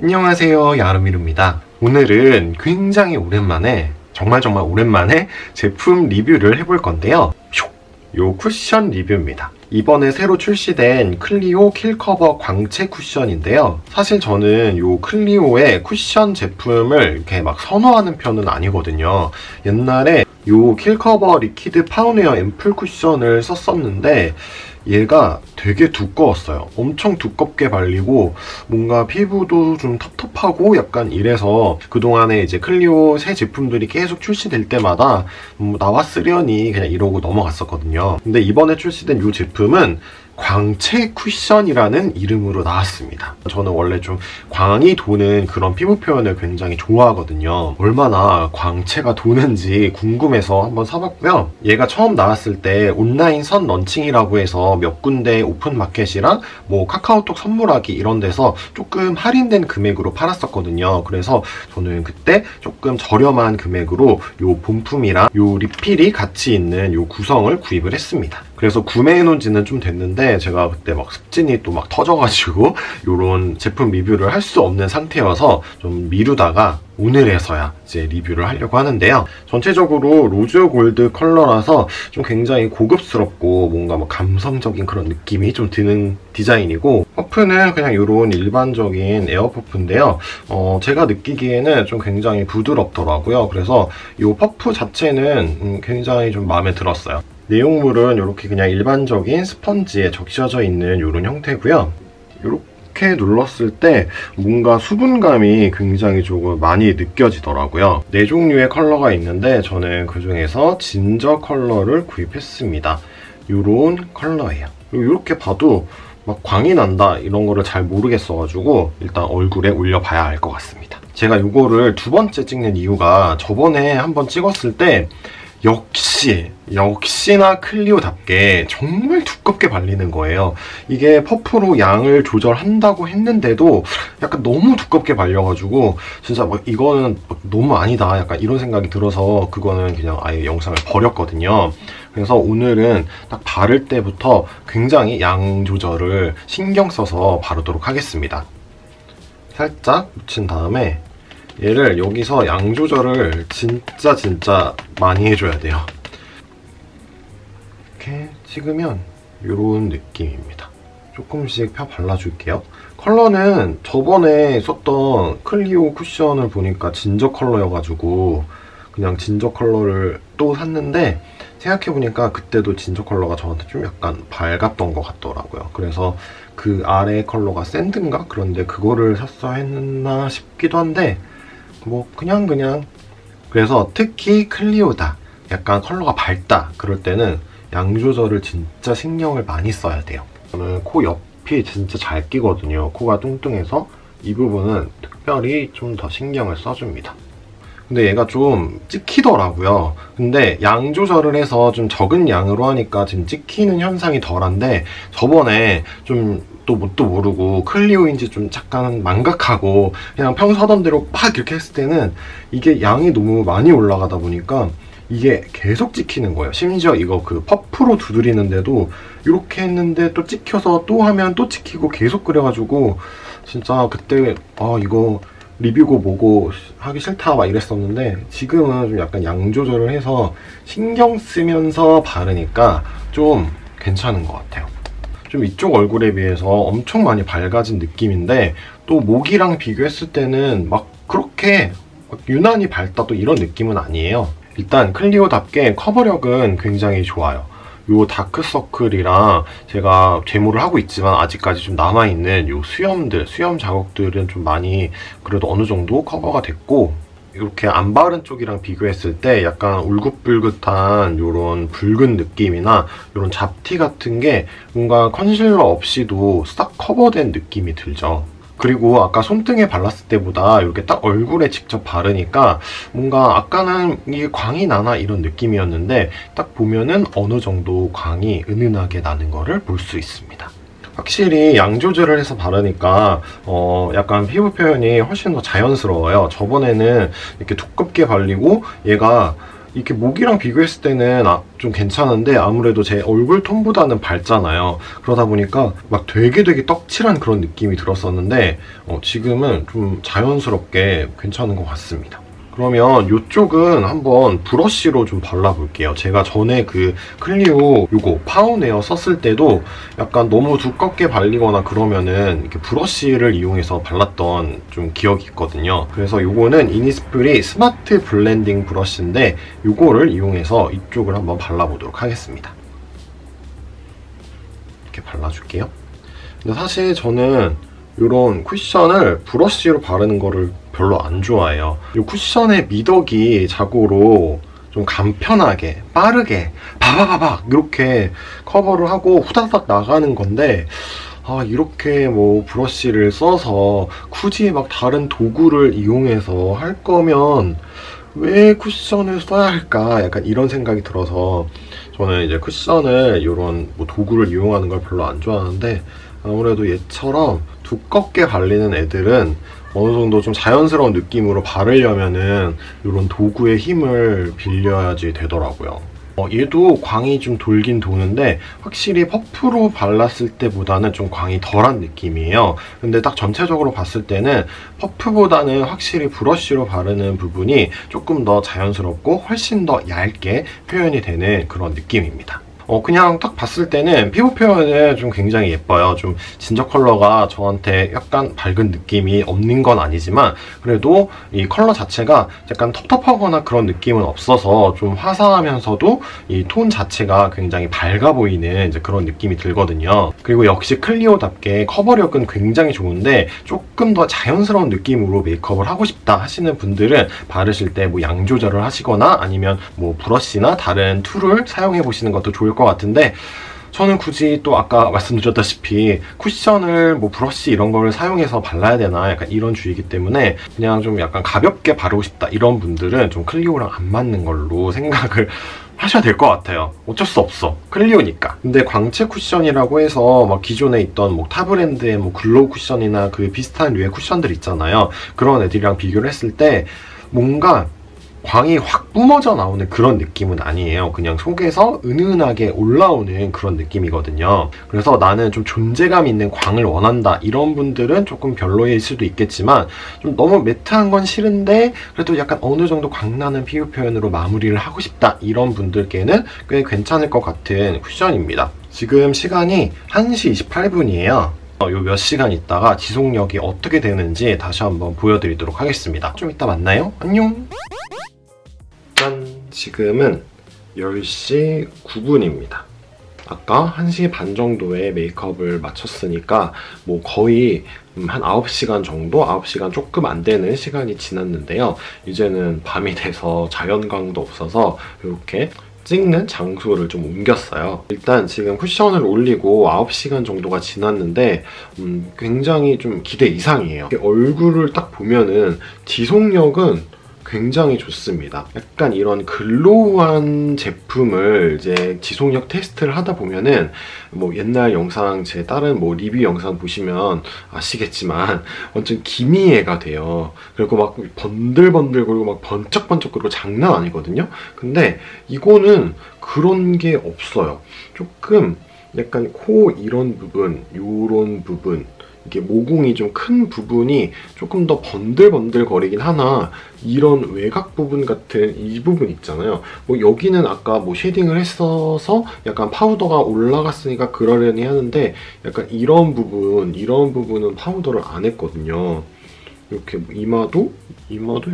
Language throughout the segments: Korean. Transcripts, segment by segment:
안녕하세요, 야르미루입니다. 오늘은 굉장히 오랜만에 정말 오랜만에 제품 리뷰를 해볼 건데요. 요 쿠션 리뷰입니다. 이번에 새로 출시된 클리오 킬커버 광채 쿠션인데요. 사실 저는 요 클리오의 쿠션 제품을 이렇게 막 선호하는 편은 아니거든요. 옛날에 요 킬커버 리퀴드 파운웨어 앰플 쿠션을 썼었는데 얘가 되게 두꺼웠어요. 엄청 두껍게 발리고 뭔가 피부도 좀 텁텁하고 약간 이래서 그동안에 이제 클리오 새 제품들이 계속 출시될 때마다 나왔으려니 그냥 이러고 넘어갔었거든요. 근데 이번에 출시된 이 제품은 광채 쿠션이라는 이름으로 나왔습니다. 저는 원래 좀 광이 도는 그런 피부 표현을 굉장히 좋아하거든요. 얼마나 광채가 도는지 궁금해서 한번 사봤고요. 얘가 처음 나왔을 때 온라인 선 런칭이라고 해서 몇 군데 오픈마켓이랑 뭐 카카오톡 선물하기 이런 데서 조금 할인된 금액으로 팔았었거든요. 그래서 저는 그때 조금 저렴한 금액으로 요 본품이랑 요 리필이 같이 있는 요 구성을 구입을 했습니다. 그래서 구매해놓은 지는 좀 됐는데 제가 그때 막 습진이 또 막 터져가지고 요런 제품 리뷰를 할 수 없는 상태여서 좀 미루다가 오늘에서야 이제 리뷰를 하려고 하는데요. 전체적으로 로즈 골드 컬러라서 좀 굉장히 고급스럽고 뭔가 뭐 감성적인 그런 느낌이 좀 드는 디자인이고, 퍼프는 그냥 이런 일반적인 에어 퍼프인데요. 제가 느끼기에는 좀 굉장히 부드럽더라고요. 그래서 이 퍼프 자체는 굉장히 좀 마음에 들었어요. 내용물은 이렇게 그냥 일반적인 스펀지에 적셔져 있는 이런 형태고요. 이렇게 눌렀을 때 뭔가 수분감이 굉장히 조금 많이 느껴지더라고요. 4종류의 컬러가 있는데 저는 그 중에서 진저 컬러를 구입했습니다. 이런 컬러예요. 이렇게 봐도 막 광이 난다 이런 거를 잘 모르겠어가지고 일단 얼굴에 올려봐야 알 것 같습니다. 제가 이거를 2번째 찍는 이유가 저번에 한번 찍었을 때 역시나 클리오답게 정말 두껍게 발리는 거예요. 이게 퍼프로 양을 조절한다고 했는데도 약간 너무 두껍게 발려가지고 진짜 막 이거는 너무 아니다 약간 이런 생각이 들어서 그거는 그냥 아예 영상을 버렸거든요. 그래서 오늘은 딱 바를 때부터 굉장히 양 조절을 신경 써서 바르도록 하겠습니다. 살짝 묻힌 다음에 얘를 여기서 양 조절을 진짜 많이 해줘야 돼요. 이렇게 찍으면 이런 느낌입니다. 조금씩 펴 발라줄게요. 컬러는 저번에 썼던 클리오 쿠션을 보니까 진저 컬러여가지고 그냥 진저 컬러를 또 샀는데 생각해보니까 그때도 진저 컬러가 저한테 좀 약간 밝았던 것 같더라고요. 그래서 그 아래 컬러가 샌드인가? 그런데 그거를 샀어야 했나 싶기도 한데 뭐 그냥 그래서 특히 클리오다 약간 컬러가 밝다 그럴 때는 양 조절을 진짜 신경을 많이 써야 돼요. 저는 코 옆이 진짜 잘 끼거든요. 코가 뚱뚱해서 이 부분은 특별히 좀 더 신경을 써줍니다. 근데 얘가 좀 찍히더라고요. 근데 양 조절을 해서 좀 적은 양으로 하니까 지금 찍히는 현상이 덜한데 저번에 좀 또 뭣도 모르고 클리오인지 좀 잠깐 망각하고 그냥 평소 하던 대로 막 이렇게 했을 때는 이게 양이 너무 많이 올라가다 보니까 이게 계속 찍히는 거예요. 심지어 이거 그 퍼프로 두드리는데도 이렇게 했는데 또 찍혀서 또 하면 또 찍히고 계속 그래가지고 진짜 그때 이거 리뷰고 뭐고 하기 싫다 막 이랬었는데 지금은 좀 약간 양 조절을 해서 신경 쓰면서 바르니까 좀 괜찮은 것 같아요. 좀 이쪽 얼굴에 비해서 엄청 많이 밝아진 느낌인데 또 목이랑 비교했을 때는 막 그렇게 유난히 밝다 또 이런 느낌은 아니에요. 일단 클리오답게 커버력은 굉장히 좋아요. 요 다크서클이랑 제가 제모를 하고 있지만 아직까지 좀 남아있는 요 수염 자국들은 좀 많이 그래도 어느 정도 커버가 됐고, 이렇게 안 바른 쪽이랑 비교했을 때 약간 울긋불긋한 요런 붉은 느낌이나 요런 잡티 같은 게 뭔가 컨실러 없이도 싹 커버된 느낌이 들죠. 그리고 아까 손등에 발랐을 때보다 이렇게 딱 얼굴에 직접 바르니까 뭔가 아까는 이게 광이 나나 이런 느낌이었는데 딱 보면은 어느 정도 광이 은은하게 나는 거를 볼 수 있습니다. 확실히 양 조절을 해서 바르니까 약간 피부 표현이 훨씬 더 자연스러워요. 저번에는 이렇게 두껍게 발리고 얘가 이렇게 목이랑 비교했을 때는 좀 괜찮은데 아무래도 제 얼굴 톤보다는 밝잖아요. 그러다 보니까 막 되게 떡칠한 그런 느낌이 들었었는데 지금은 좀 자연스럽게 괜찮은 것 같습니다. 그러면 이쪽은 한번 브러쉬로 좀 발라볼게요. 제가 전에 그 클리오 요거 파운에어 썼을 때도 약간 너무 두껍게 발리거나 그러면은 이렇게 브러쉬를 이용해서 발랐던 좀 기억이 있거든요. 그래서 요거는 이니스프리 스마트 블렌딩 브러쉬인데 요거를 이용해서 이쪽을 한번 발라보도록 하겠습니다. 이렇게 발라줄게요. 근데 사실 저는 이런 쿠션을 브러쉬로 바르는 거를 별로 안 좋아해요. 이 쿠션의 미덕이 자고로 좀 간편하게 빠르게 바바바박 이렇게 커버를 하고 후다닥 나가는 건데 이렇게 뭐 브러쉬를 써서 굳이 막 다른 도구를 이용해서 할 거면 왜 쿠션을 써야 할까? 약간 이런 생각이 들어서 저는 이제 쿠션을 이런 뭐 도구를 이용하는 걸 별로 안 좋아하는데 아무래도 얘처럼 두껍게 발리는 애들은 어느 정도 좀 자연스러운 느낌으로 바르려면은 이런 도구의 힘을 빌려야지 되더라고요. 얘도 광이 좀 돌긴 도는데 확실히 퍼프로 발랐을 때보다는 좀 광이 덜한 느낌이에요. 근데 딱 전체적으로 봤을 때는 퍼프보다는 확실히 브러쉬로 바르는 부분이 조금 더 자연스럽고 훨씬 더 얇게 표현이 되는 그런 느낌입니다. 그냥 딱 봤을 때는 피부 표현은 좀 굉장히 예뻐요. 좀 진저 컬러가 저한테 약간 밝은 느낌이 없는 건 아니지만 그래도 이 컬러 자체가 약간 텁텁하거나 그런 느낌은 없어서 좀 화사하면서도 이 톤 자체가 굉장히 밝아 보이는 이제 그런 느낌이 들거든요. 그리고 역시 클리오답게 커버력은 굉장히 좋은데 조금 더 자연스러운 느낌으로 메이크업을 하고 싶다 하시는 분들은 바르실 때 뭐 양 조절을 하시거나 아니면 뭐 브러쉬나 다른 툴을 사용해 보시는 것도 좋을 것 같은데 저는 굳이 또 아까 말씀드렸다시피 쿠션을 뭐 브러쉬 이런 거를 사용해서 발라야 되나 약간 이런 주의이기 때문에 그냥 좀 약간 가볍게 바르고 싶다 이런 분들은 좀 클리오랑 안 맞는 걸로 생각을 하셔야 될 것 같아요. 어쩔 수 없어. 클리오니까. 근데 광채 쿠션이라고 해서 막 기존에 있던 뭐 타 브랜드의 뭐 글로우 쿠션이나 그 비슷한 류의 쿠션들 있잖아요. 그런 애들이랑 비교를 했을 때 뭔가 광이 확 뿜어져 나오는 그런 느낌은 아니에요. 그냥 속에서 은은하게 올라오는 그런 느낌이거든요. 그래서 나는 좀 존재감 있는 광을 원한다 이런 분들은 조금 별로일 수도 있겠지만 좀 너무 매트한 건 싫은데 그래도 약간 어느 정도 광나는 피부 표현으로 마무리를 하고 싶다 이런 분들께는 꽤 괜찮을 것 같은 쿠션입니다. 지금 시간이 1시 28분이에요. 요 몇 시간 있다가 지속력이 어떻게 되는지 다시 한번 보여드리도록 하겠습니다. 좀 이따 만나요. 안녕! 짠! 지금은 10시 9분입니다. 아까 1시 반 정도에 메이크업을 마쳤으니까 뭐 거의 한 9시간 정도? 9시간 조금 안 되는 시간이 지났는데요. 이제는 밤이 돼서 자연광도 없어서 이렇게 찍는 장소를 좀 옮겼어요. 일단 지금 쿠션을 올리고 9시간 정도가 지났는데 굉장히 좀 기대 이상이에요. 얼굴을 딱 보면은 지속력은 굉장히 좋습니다. 약간 이런 글로우한 제품을 이제 지속력 테스트를 하다 보면은 뭐 옛날 영상 제 다른 뭐 리뷰 영상 보시면 아시겠지만 완전 기미애가 돼요. 그리고 막 번들번들 그리고 막 번쩍번쩍 그리고 장난 아니거든요. 근데 이거는 그런 게 없어요. 조금 약간 코 이런 부분, 요런 부분 이게 모공이 좀 큰 부분이 조금 더 번들번들 거리긴 하나 이런 외곽 부분 같은 이 부분 있잖아요. 뭐 여기는 아까 뭐 쉐딩을 했어서 약간 파우더가 올라갔으니까 그러려니 하는데 약간 이런 부분은 파우더를 안 했거든요. 이렇게 이마도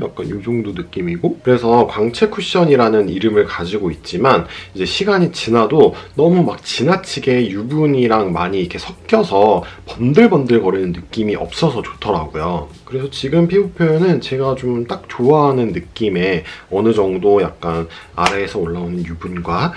약간 이 정도 느낌이고 그래서 광채 쿠션이라는 이름을 가지고 있지만 이제 시간이 지나도 너무 막 지나치게 유분이랑 많이 이렇게 섞여서 번들번들 거리는 느낌이 없어서 좋더라고요. 그래서 지금 피부 표현은 제가 좀 딱 좋아하는 느낌의 어느 정도 약간 아래에서 올라오는 유분과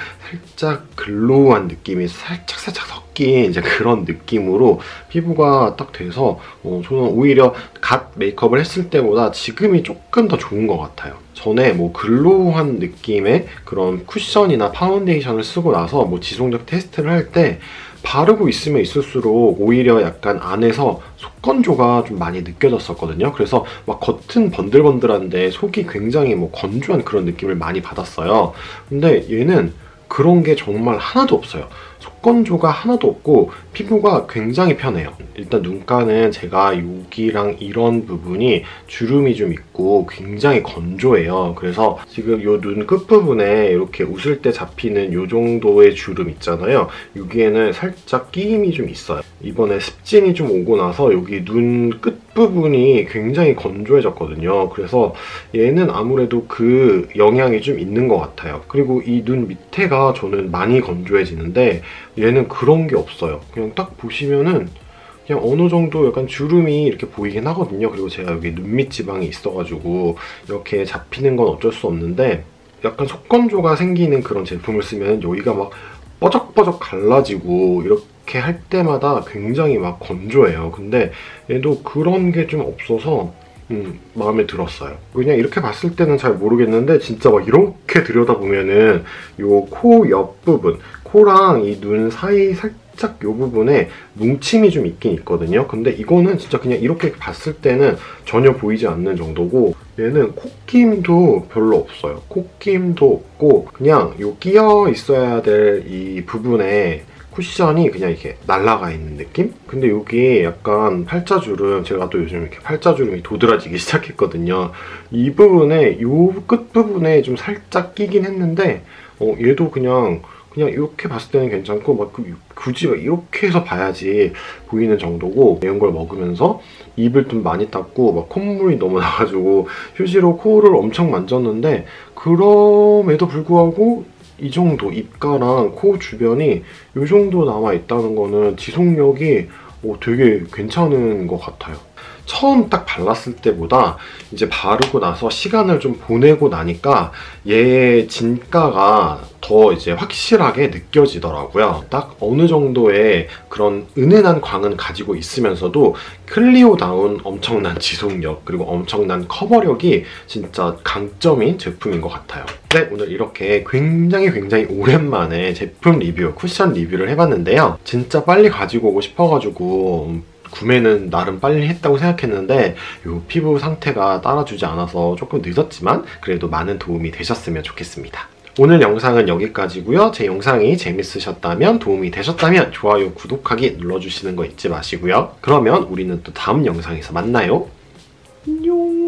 살짝 글로우한 느낌이 살짝 섞인 이제 그런 느낌으로 피부가 딱 돼서 저는 오히려 갓 메이크업을 했을 때보다 지금이 조금 더 좋은 것 같아요. 전에 뭐 글로우한 느낌의 그런 쿠션이나 파운데이션을 쓰고 나서 뭐 지속력 테스트를 할 때 바르고 있으면 있을수록 오히려 약간 안에서 속건조가 좀 많이 느껴졌었거든요. 그래서 막 겉은 번들번들한데 속이 굉장히 뭐 건조한 그런 느낌을 많이 받았어요. 근데 얘는 그런 게 정말 하나도 없어요. 속건조가 하나도 없고 피부가 굉장히 편해요. 일단 눈가는 제가 여기랑 이런 부분이 주름이 좀 있고 굉장히 건조해요. 그래서 지금 이 눈 끝부분에 이렇게 웃을 때 잡히는 이 정도의 주름 있잖아요. 여기에는 살짝 끼임이 좀 있어요. 이번에 습진이 좀 오고 나서 여기 눈 끝부분이 굉장히 건조해졌거든요. 그래서 얘는 아무래도 그 영향이 좀 있는 것 같아요. 그리고 이 눈 밑에가 저는 많이 건조해지는데 얘는 그런 게 없어요. 그냥 딱 보시면은 그냥 어느 정도 약간 주름이 이렇게 보이긴 하거든요. 그리고 제가 여기 눈밑 지방이 있어가지고 이렇게 잡히는 건 어쩔 수 없는데 약간 속건조가 생기는 그런 제품을 쓰면 여기가 막 뻐적뻐적 갈라지고 이렇게 할 때마다 굉장히 막 건조해요. 근데 얘도 그런 게 좀 없어서 마음에 들었어요. 그냥 이렇게 봤을 때는 잘 모르겠는데 진짜 막 이렇게 들여다보면은 요 코 옆부분, 코랑 이 눈 사이 살짝 요 부분에 뭉침이 좀 있긴 있거든요. 근데 이거는 진짜 그냥 이렇게 봤을 때는 전혀 보이지 않는 정도고 얘는 콧김도 별로 없어요. 콧김도 없고 그냥 요 끼어 있어야 될 이 부분에 쿠션이 그냥 이렇게 날아가 있는 느낌? 근데 여기 약간 팔자주름, 제가 또 요즘 이렇게 팔자주름이 도드라지기 시작했거든요. 이 부분에, 요 끝부분에 좀 살짝 끼긴 했는데 얘도 그냥 이렇게 봤을 때는 괜찮고 막 굳이 막 이렇게 해서 봐야지 보이는 정도고 매운 걸 먹으면서 입을 좀 많이 닦고 막 콧물이 너무 나가지고 휴지로 코를 엄청 만졌는데 그럼에도 불구하고 이 정도 입가랑 코 주변이 이 정도 남아있다는 거는 지속력이 되게 괜찮은 것 같아요. 처음 딱 발랐을 때보다 이제 바르고 나서 시간을 좀 보내고 나니까 얘의 진가가 더 이제 확실하게 느껴지더라고요. 딱 어느 정도의 그런 은은한 광은 가지고 있으면서도 클리오다운 엄청난 지속력 그리고 엄청난 커버력이 진짜 강점인 제품인 것 같아요. 네, 오늘 이렇게 굉장히 오랜만에 제품 리뷰, 쿠션 리뷰를 해봤는데요. 진짜 빨리 가지고 오고 싶어가지고 구매는 나름 빨리 했다고 생각했는데 이 피부 상태가 따라주지 않아서 조금 늦었지만 그래도 많은 도움이 되셨으면 좋겠습니다. 오늘 영상은 여기까지고요. 제 영상이 재밌으셨다면 도움이 되셨다면 좋아요, 구독하기 눌러주시는 거 잊지 마시고요. 그러면 우리는 또 다음 영상에서 만나요. 안녕.